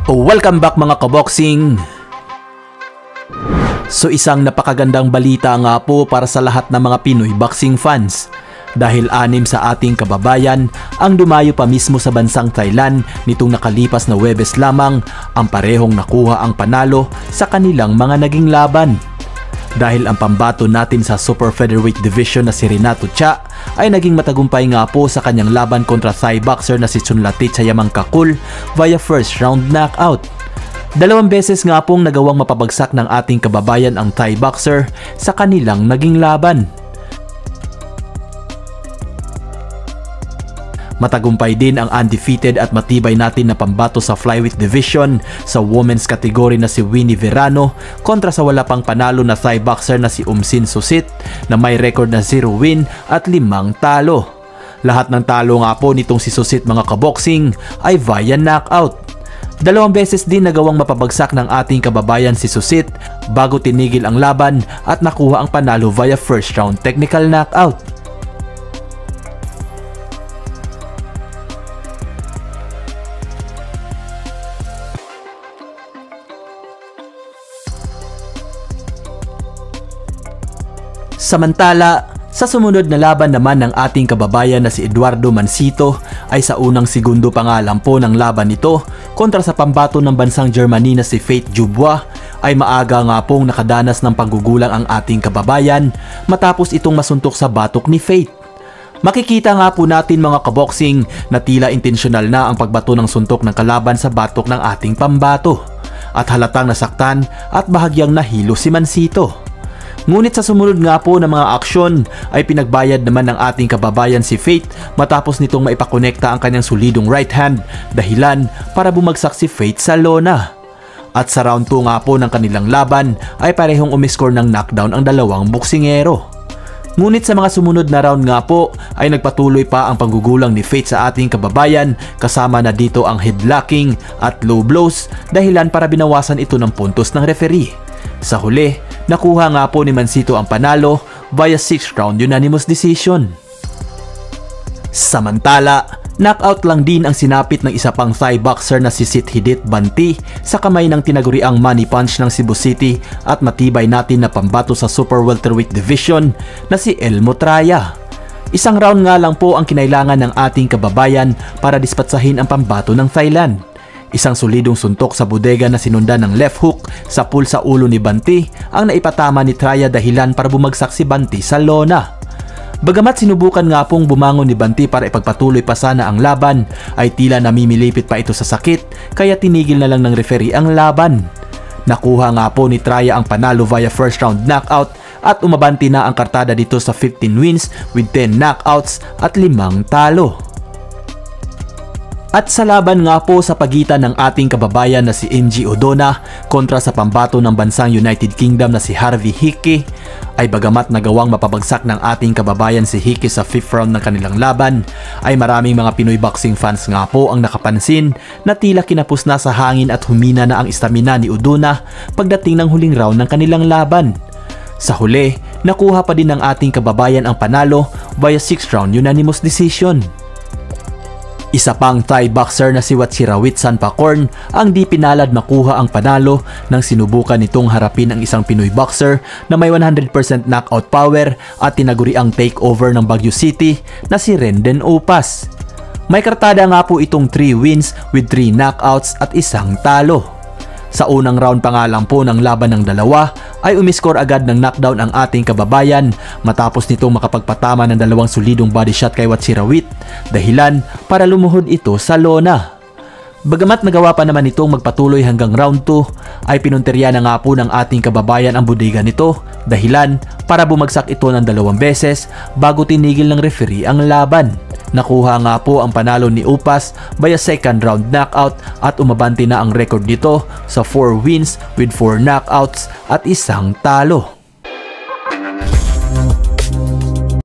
Welcome back mga kaboxing! So isang napakagandang balita nga po para sa lahat ng mga Pinoy boxing fans. Dahil 6 sa ating kababayan ang dumayo pa mismo sa bansang Thailand nitong nakalipas na Huwebes lamang ang parehong nakuha ang panalo sa kanilang mga naging laban. Dahil ang pambato natin sa Super Featherweight Division na si Renato Cha ay naging matagumpay nga po sa kanyang laban kontra Thai boxer na si Chunlati Chayamangkakul via first round knockout. 2 beses nga pong nagawang mapabagsak ng ating kababayan ang Thai boxer sa kanilang naging laban. Matagumpay din ang undefeated at matibay natin na pambato sa flyweight division sa women's category na si Winnie Verano kontra sa wala pang panalo na Thai boxer na si Umsin Susit na may record na 0 win at 5 talo. Lahat ng talo nga po nitong si Susit mga kaboxing ay via knockout. 2 beses din nagawang mapabagsak ng ating kababayan si Susit bago tinigil ang laban at nakuha ang panalo via first round technical knockout. Samantala, sa sumunod na laban naman ng ating kababayan na si Eduardo Mansito ay sa unang segundo pa nga lang po ng laban nito kontra sa pambato ng bansang Germany na si Faith Dubois ay maaga nga pong nakadanas ng panggugulang ang ating kababayan matapos itong masuntok sa batok ni Faith. Makikita nga po natin mga kaboxing na tila intensyonal na ang pagbato ng suntok ng kalaban sa batok ng ating pambato at halatang nasaktan at bahagyang nahilo si Mansito. Ngunit sa sumunod nga po ng mga aksyon ay pinagbayad naman ng ating kababayan si Faith matapos nitong maipakonekta ang kanyang solidong right hand dahilan para bumagsak si Faith sa lona. At sa round 2 nga po ng kanilang laban ay parehong umiscore ng knockdown ang dalawang boksingero. Ngunit sa mga sumunod na round nga po ay nagpatuloy pa ang panggugulang ni Faith sa ating kababayan kasama na dito ang headlocking at low blows dahilan para binawasan ito ng puntos ng referee. Sa huli, nakuha nga po ni Mansito ang panalo via 6th round unanimous decision. Samantala, knockout lang din ang sinapit ng isa pang Thai boxer na si Sithidit Banti sa kamay ng tinaguriang money punch ng Cebu City at matibay natin na pambato sa Super Welterweight Division na si Elmo Traya. Isang round nga lang po ang kinailangan ng ating kababayan para dispatsahin ang pambato ng Thailand. Isang solidong suntok sa bodega na sinundan ng left hook sa pool sa ulo ni Banti ang naipatama ni Traya dahilan para bumagsak si Banti sa lona. Bagamat sinubukan nga pong bumangon ni Banti para ipagpatuloy pa sana ang laban, ay tila namimilipit pa ito sa sakit kaya tinigil na lang ng referee ang laban. Nakuha nga po ni Traya ang panalo via first round knockout at umabanti na ang kartada dito sa 15 wins with 10 knockouts at 5 talo. At sa laban nga po sa pagitan ng ating kababayan na si MG Odona kontra sa pambato ng bansang United Kingdom na si Harvey Hickey ay bagamat nagawang mapabagsak ng ating kababayan si Hickey sa 5th round ng kanilang laban ay maraming mga Pinoy boxing fans nga po ang nakapansin na tila kinapos na sa hangin at humina na ang istamina ni Odona pagdating ng huling round ng kanilang laban. Sa huli, nakuha pa din ng ating kababayan ang panalo via 6th round unanimous decision. Isa pang Thai boxer na si Watsirawit Sanpakorn ang di pinalad makuha ang panalo nang sinubukan nitong harapin ang isang Pinoy boxer na may 100% knockout power at tinaguriang takeover ng Baguio City na si Renden Opas. May kartada nga po itong 3 wins with 3 knockouts at 1 talo. Sa unang round pa nga lang po ng laban ng dalawa ay umiscore agad ng knockdown ang ating kababayan matapos nitong makapagpatama ng 2 solidong body shot kay Watsirawit dahilan para lumuhod ito sa lona. Bagamat nagawa pa naman itong magpatuloy hanggang round 2 ay pinunteriya na nga po ng ating kababayan ang bodega nito dahilan para bumagsak ito ng 2 beses bago tinigil ng referee ang laban. Nakuha nga po ang panalo ni Upas via 2nd round knockout at umabanti na ang record nito sa 4 wins with 4 knockouts at 1 talo.